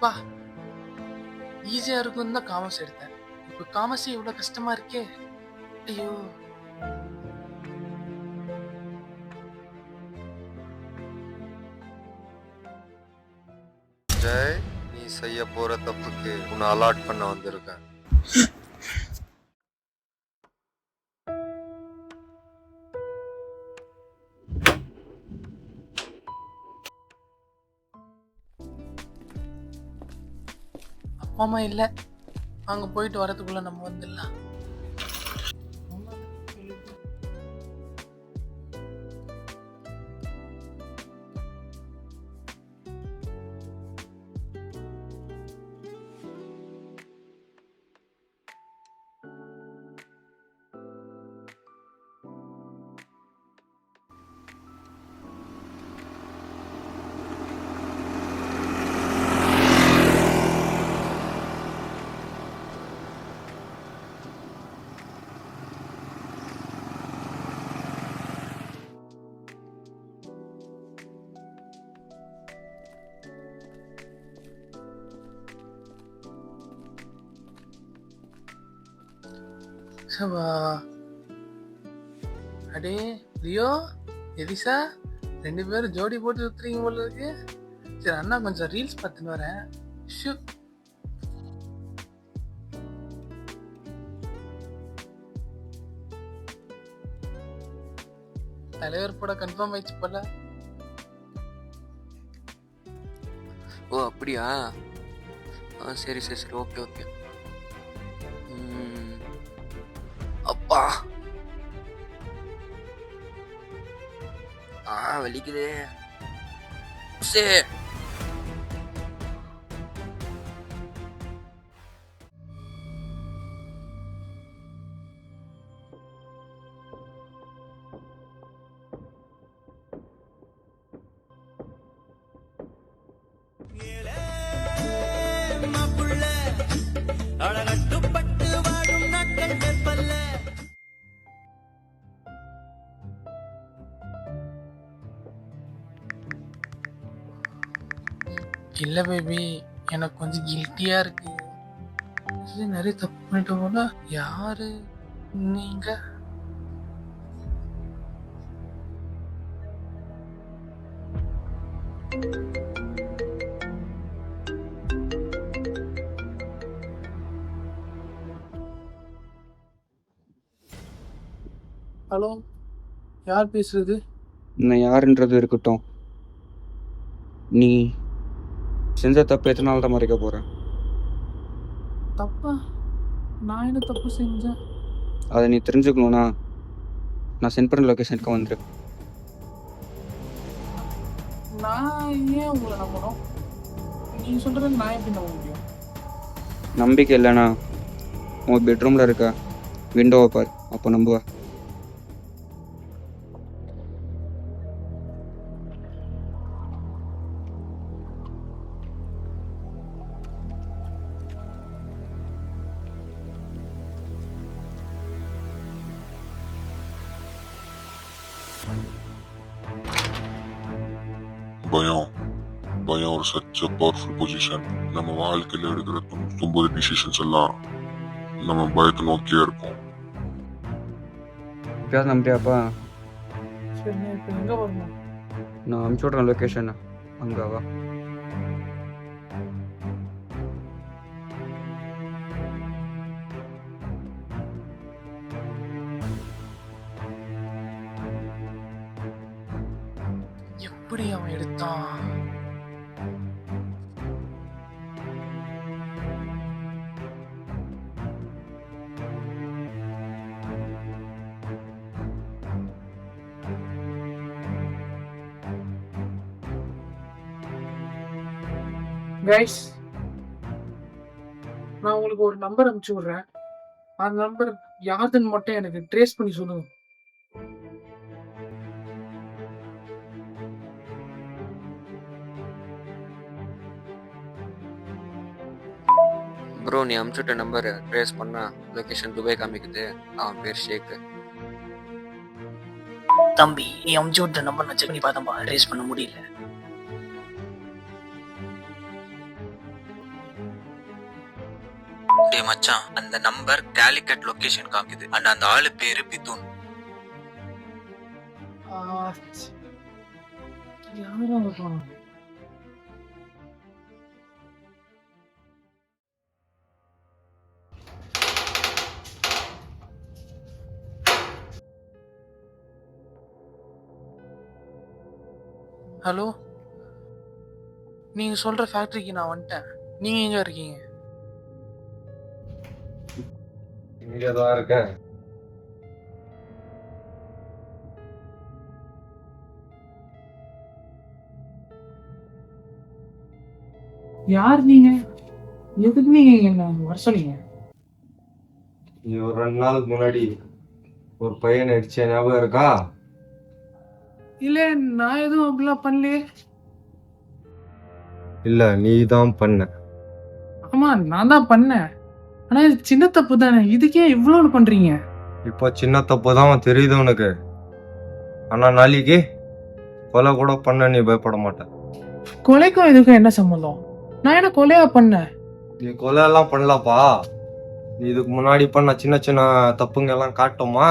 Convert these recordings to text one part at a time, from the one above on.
பா ஈஸியா இருக்கும் தான் காமர்ஸ் எடுத்தேன். இப்போ காமர்ஸ் இவ்வளவு கஷ்டமா இருக்கே. ஐயோ. ஜெய், நீ செய்ய போற தப்புக்கு உன்னை அலாட் பண்ண வந்திருக்கேன். அப்பா அம்மா இல்ல, அங்க போயிட்டு வரதுக்குள்ள நம்ம வந்துடலாம். சபா. அடே லியோ, எலிசா, 2 பேரும் ஜோடி போட்டு சுத்துறீங்க போல இருக்கு. சரி அண்ணா கொஞ்சம் ரீல்ஸ் பார்த்துன்னு வரேன். ஷூ. தலைவர் கூட கன்ஃபார்ம் ஆயிடுச்சு போல. ஓ அப்படியா? சரி சரி சரி, ஓகே ஓகே. அப்பா வலிக்குதே. சரி இல்ல பேபி, எனக்கு கொஞ்சம் கில்ட்டியா இருக்கு. நிறைய தப்பு பண்ணிட்டு போல. யாரு நீங்க? ஹலோ, யார் பேசுறது? நான் யாருன்றது இருக்கட்டும். நீ செஞ்ச தப்பு எத்தனை நாள் தான் மறைக்க போகிறேன்? தப்பா? நான் என்ன தப்பு செஞ்சேன்? அதை நீ தெரிஞ்சுக்கணும்னா நான் சென்ட் பண்ண லொக்கேஷனுக்கு வந்துரு. நான் ஏன் உங்களை நம்பணும்? நீங்க சொல்றது நான் எப்படி நம்ப முடியும்? நம்பிக்கை இல்லைனா உன் பெட்ரூமில் இருக்க விண்டோவை பார், அப்போ நம்புவ. பயம் ஒரு சச் பவர்ஃபுல் பொசிஷன். நம்ம வாழ்க்கையில எடுக்கிற 99 டிசிஷன்ஸ் எல்லாம் நம்ம பயத்தை நோக்கியே இருக்கும். எப்பயாவது நம்பியாப்பா? சரி, இப்போ எங்க வரணும்? நான் அனுப்பிச்சி விட்றேன் லொக்கேஷன், அங்கே வா. எப்படி அவன் எடுத்தான்? கைஸ், நான் உங்களுக்கு ஒரு நம்பர் அனுப்பிச்சு விடுறேன். அந்த நம்பர் யாருன்னு மட்டும் எனக்கு ட்ரேஸ் பண்ணி சொல்லுங்க. ப்ரோ நீ அமுச்சுட்ட நம்பர் ட்ரேஸ் பண்ணா லொகேஷன் துபாய் காமிக்குது. அவன் பேர் ஷேக். தம்பி நீ அமுச்சு விட்ட நம்பர் நான் செக் பண்ணி பார்த்தப்பா ரேஸ் பண்ண முடியல. டேய் மச்சான், அந்த நம்பர் கேலிக்கட் லொகேஷன் காமிக்குது. ஆனா அந்த ஆளு பேரு பிதுன். யாரும் இருப்பாங்க? ஹலோ, நீங்க சொல்ற ஃபேக்டரிக்கு நான் வந்துட்டேன். நீங்க எங்க இருக்கீங்க? இங்கதான் இருக்கேன். யார் நீங்க? எதுக்கு நீங்க என்ன வர சொன்னீங்க? நீ ஒரு 2 நாளுக்கு முன்னாடி ஒரு பையனை அடிச்ச ஞாபகம் இருக்கா? இல்ல, நான் எதுவும் அப்படிலாம் பண்ணலையே. இல்ல, நீ தான் பண்ண. ஆமா, நான் தான் பண்ணேன். ஆனா இது சின்ன தப்பு தானே, இதுக்கே இவ்வளவு பண்றீங்க? இப்போ சின்ன தப்பு தான் தெரியுது உனக்கு. ஆனா நாளைக்கு கொலை கூட பண்ண நீ பயப்பட மாட்ட. கொலைக்கும் இதுக்கும் என்ன சம்பந்தம்? நான் என்ன கொலையா பண்ணேன்? நீ கொலை எல்லாம் பண்ணலப்பா. நீ இதுக்கு முன்னாடி பண்ண சின்ன சின்ன தப்புங்க எல்லாம் காட்டுமா?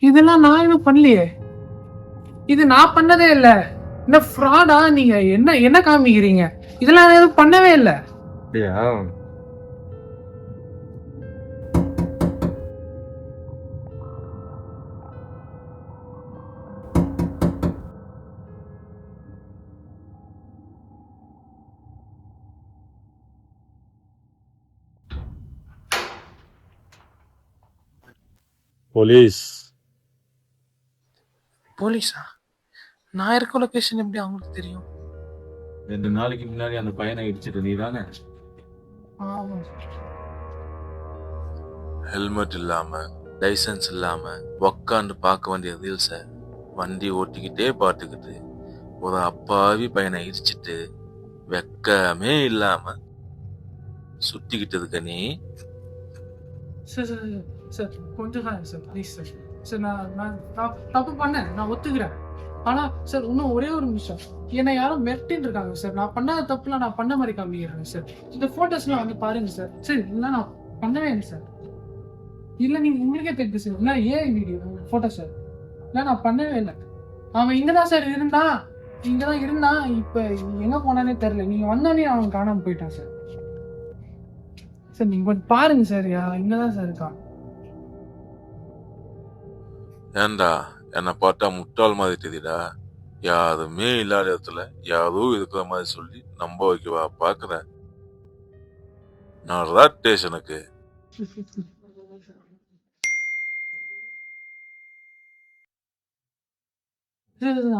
இதெல்லாம் நான் எதுவும் பண்ணலையே. இது நான் பண்ணதே இல்ல. என்ன ஃப்ராடா? நீங்க என்ன என்ன காமிக்கிறீங்க? இதெல்லாம் நான் எதுவும் பண்ணவே இல்ல. அப்படியா? போலீஸ். போலீஸா? நான் இருக்க லொகேஷன் எப்படி அவங்களுக்கு தெரியும்? 2 நாளைக்கு முன்னாடி அந்த பையனை இடிச்சிட்டு நீ தானே? ஆமா. ஹெல்மெட் இல்லாம லைசன்ஸ் இல்லாம உக்காந்து பார்க்க வேண்டிய ரீல்ஸை வண்டி ஓட்டிக்கிட்டே பார்த்துக்கிட்டு ஒரு அப்பாவி பையனை இடிச்சிட்டு வெக்கமே இல்லாம சுத்திக்கிட்டு இருக்க நீ. சார் சார் சார் கொஞ்சம் சார் ப்ளீஸ் சார். சார் நான் தப்பு பண்ணேன், நான் ஒத்துக்கிறேன். ஆனா சார் இன்னும் ஒரே ஒரு நிமிஷம். என்னை யாரும் மிரட்டின்னு இருக்காங்க சார். நான் பண்ணாத தப்புலாம் நான் பண்ண மாதிரி காமிக்கிறேன் சார். இந்த போட்டோஸ்லாம் வந்து பாருங்க சார். சரி, இல்லை நான் பண்ணவே இல்லை சார். இல்லை நீங்க உங்களுக்கே தெரியுது சார். இல்லை ஏன் வீடியோ போட்டோ சார்? இல்லை நான் பண்ணவே இல்லை. அவன் இங்கதான் சார் இருந்தான். இங்கதான் இருந்தான். இப்ப எங்க போனானே தெரியல. நீங்க வந்தோடனே அவன் காணாம போயிட்டான் சார். சார் நீங்க கொஞ்சம் பாருங்க சார். இங்கதான் சார் இருக்கான். ஏண்டா என்னை பார்த்தா முட்டாள் மாதிரி தெரியுதா? யாருமே இல்லாத இடத்துல யாரோ இருக்கிற மாதிரி சொல்லி நம்ப வைக்கவா பாக்குற? நான் ஸ்டேஷனுக்கு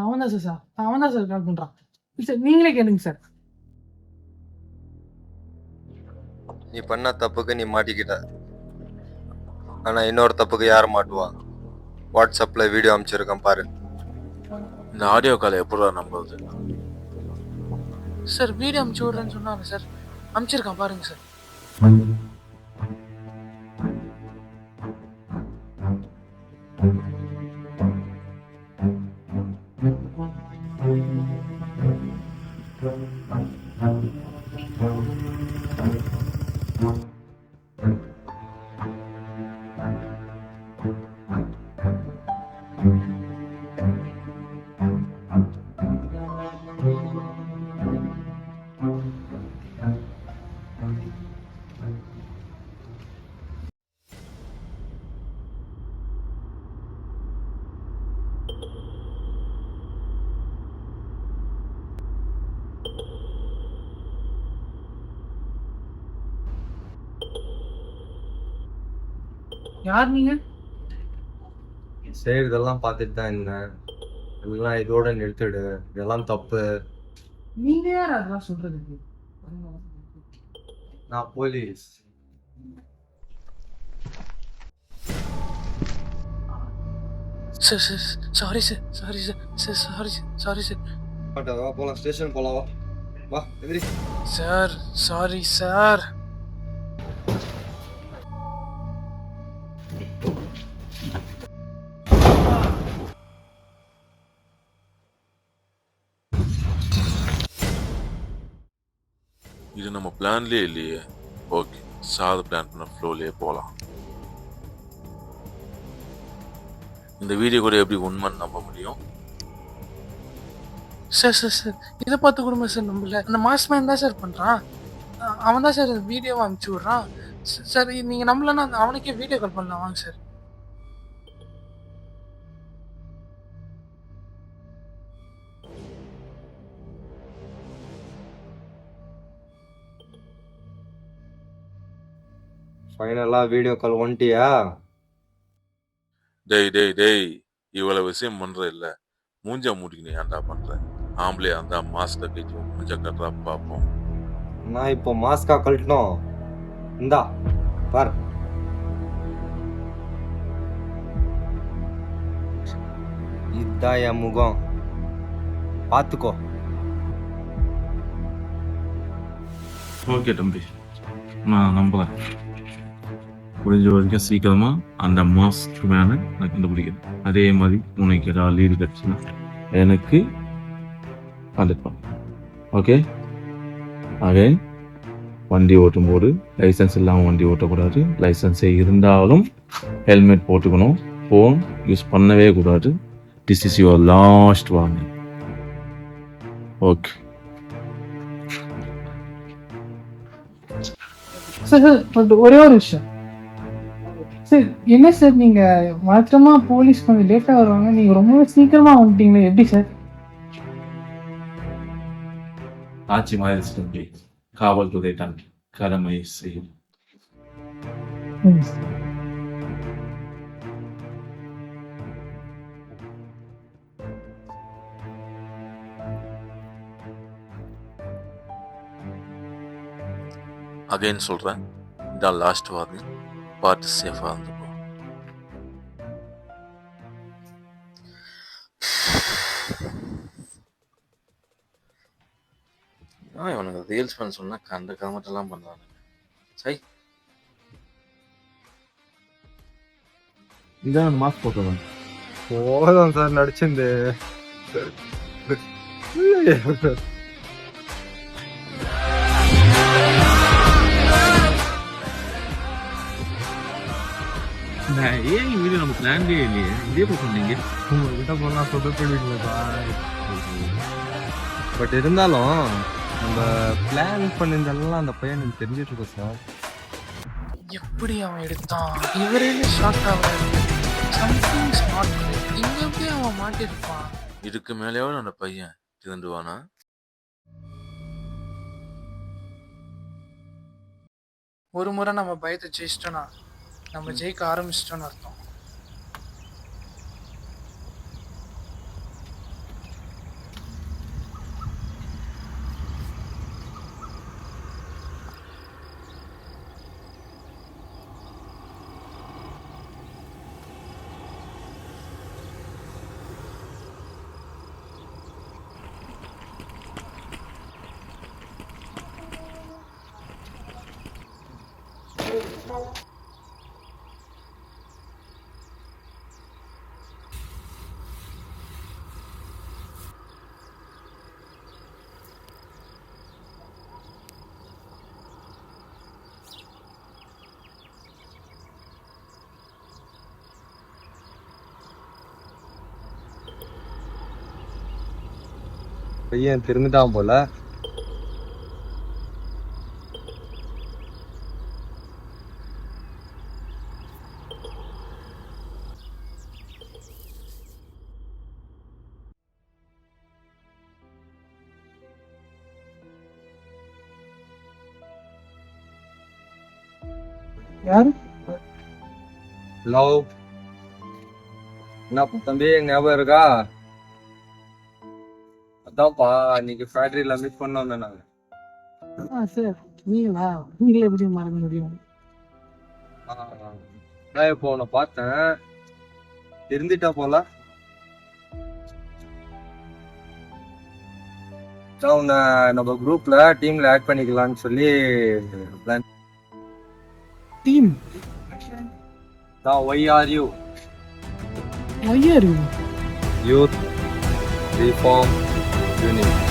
அவன் தான் சார். அவன் தான் சார் கால் பண்றான். சார் நீங்களே கேளுங்க சார். நீ பண்ண தப்புக்கு நீ மாட்டிக்கிட்ட. ஆனா இன்னொரு தப்புக்கு யார் மாட்டுவா? வாட்ஸ்அப்ல வீடியோ அனுப்பிச்சிருக்கேன் பாரு. இந்த ஆடியோ காலை எப்படா நம்புறது? சார் வீடியோ அனுப்பிச்சு விடுறேன்னு சொன்னாங்க சார். அனுப்பிச்சிருக்கான் பாருங்க சார். யார் நீங்க? செய்யறதெல்லாம் பார்த்துட்டு தான் இருந்தேன். இதெல்லாம் இதோட நிறுத்திடு. இதெல்லாம் தப்பு. நீங்க யார் அதெல்லாம் சொல்றதுக்கு? நான் police. Sir sir sorry sir sorry sir sir sorry sorry sir வா போலாம், ஸ்டேஷன் போலாம். வா வா எதிரி. Sir sorry sir. இது நம்ம பிளான்லயே இல்லையே. ஓகே, சாது பிளான் பண்ண ஃப்ளோலயே போகலாம். இந்த வீடியோ கூட எப்படி உண்மைன்னு நம்ப முடியும்? சார் சார் சார் இதை பார்த்து கொடுமை சார் நம்பல. அந்த மாஸ் மேன் தான் சார் பண்ணுறான். அவன் தான் சார் வீடியோவை அனுப்பிச்சி விட்றான். சார் நீங்கள் நம்பலன்னா அவனுக்கே வீடியோ கால் பண்ணலாம் வாங்க சார். ஃபைனலா வீடியோ கால் வந்துட்டியா? டேய் டேய் டேய், இவ்வளவு விஷயம் பண்ற இல்ல, மூஞ்ச மூடிக்கினு ஏன்டா பண்ற? ஆம்பளையா இருந்தா மாஸ்க கட்டி மூஞ்ச கட்டுறா பார்ப்போம். நான் இப்போ மாஸ்கா கழட்டணும். இந்தா பார். இதுதான் என் முகம், பார்த்துக்கோ. ஓகே தம்பி, நான் நம்புறேன். முடிஞ்ச வரைக்கும் சீக்கிரமா அந்த மாஸ்க் மேனை நான் கண்டுபிடிக்கிறேன். அதே மாதிரி உனக்கு ஏதாவது லீடு கிடச்சுன்னா எனக்கு கான்டாக்ட் பண்ணு. ஓகே, அதே வண்டி ஓட்டும் போது லைசன்ஸ் இல்லாமல் வண்டி ஓட்டக்கூடாது. லைசன்ஸே இருந்தாலும் ஹெல்மெட் போட்டுக்கணும். ஃபோன் யூஸ் பண்ணவே கூடாது. This is your last warning. Okay sir sir ஒரே ஒரு விஷயம் சார். என்ன சார் நீங்கள் வழக்கமாக போலீஸ் கொஞ்சம் லேட்டாக வருவாங்க, நீங்கள் ரொம்பவே சீக்கிரமாக வந்துட்டீங்களே, எப்படி சார்? ஆட்சி மாதிரி தம்பி, காவல்துறை தான் கடமை செய்யும். அகைன் சொல்றேன், இதான் லாஸ்ட் வார்னிங். பார்த்து சேஃபா இருந்துப்போம். இவனுக்கு ரீல்ஸ் பண்ண சொன்னா கண்ட கமட்டெல்லாம் பண்றானுங்க. சை, இதான் மாஸ்க் போட்டுருவேன். போதும் சார் நடிச்சிருந்து. ஏன் வீடியோ நம்ம பிளான்லேயே இல்லையே, இதே போய் சொன்னீங்க. உங்ககிட்ட போனால் சொதப்பிடுவீங்களா சார்? பட் இருந்தாலும் நம்ம பிளான் பண்ணியிருந்தெல்லாம் அந்த பையன் எனக்கு தெரிஞ்சிட்டு இருக்கோம் சார். எப்படி அவன் எடுத்தான்? இவரே ஷாக் ஆகுறாரு. Something smart. இங்க எப்படி அவன் மாட்டிருப்பான்? இதுக்கு மேலேயாவது அந்த பையன் திருந்துவானா? ஒரு முறை நம்ம பயத்தை ஜெயிச்சிட்டோம்னா நம்ம ஜெயிக்க ஆரம்பிச்சிட்டோம்னு அர்த்தம். பையன் திரும்பிட்டான் போல. யாரு? லவ் என்ன தம்பி ஞாபகம் இருக்கா? அதான்ப்பா இன்னைக்கு ஃபேக்டரியில மீட் பண்ணோம் நாங்க. சார் நீங்களே எப்படி மறக்க முடியும்? நான் இப்போ உன்னை பார்த்தேன், இருந்துட்டா போல. உன்னை நம்ம குரூப்ல டீம்ல ஆட் பண்ணிக்கலாம்னு சொல்லி plan. Team Why are you? ஐயா Youth Reform Unit.